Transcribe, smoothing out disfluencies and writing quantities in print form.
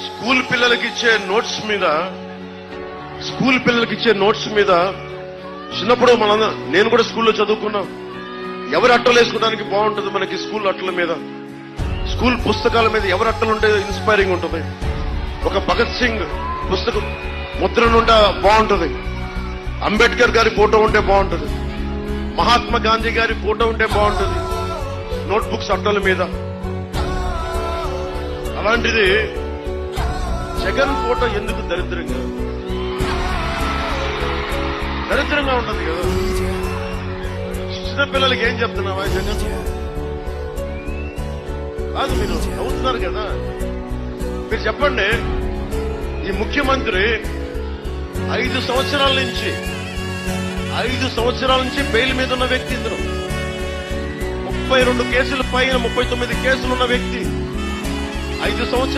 School పిల్లలకి ఇచ్చే notes మీద చిన్నప్పుడు నేను కూడా స్కూల్లో చదువుకున్నాం. ఎవరి అట్టలు వేసుకోవడానికి బాగుంటుంది మనకి స్కూల్ అట్టల మీద, స్కూల్ పుస్తకాల మీద ఎవరి అట్టలు ఉంటే ఇన్స్పైరింగ్ ఉంటుంది. ఒక భగత్ సింగ్ పుస్తకం ముద్రనుంటే బాగుంటుంది, అంబేద్కర్ గారి ఫోటో ఉంటే బాగుంటుంది, మహాత్మా గాంధీ గారి ఫోటో ఉంటే బాగుంటుంది నోట్ బుక్స్ అట్టల మీద. అలాంటిది జగన్ ఫోటో ఎందుకు దరిద్రంగా ఉంటుంది కదా. చిన్నపిల్లలకి ఏం చెప్తున్నావా జగన్? కాదు, మీరు నవ్వుతున్నారు కదా. మీరు చెప్పండి, ఈ ముఖ్యమంత్రి 5 సంవత్సరాల నుంచి బెయిల్ మీద ఉన్న వ్యక్తి. ఇందులో 32 కేసుల పైన 39 కేసులు ఉన్న వ్యక్తి 5 సంవత్సరాలు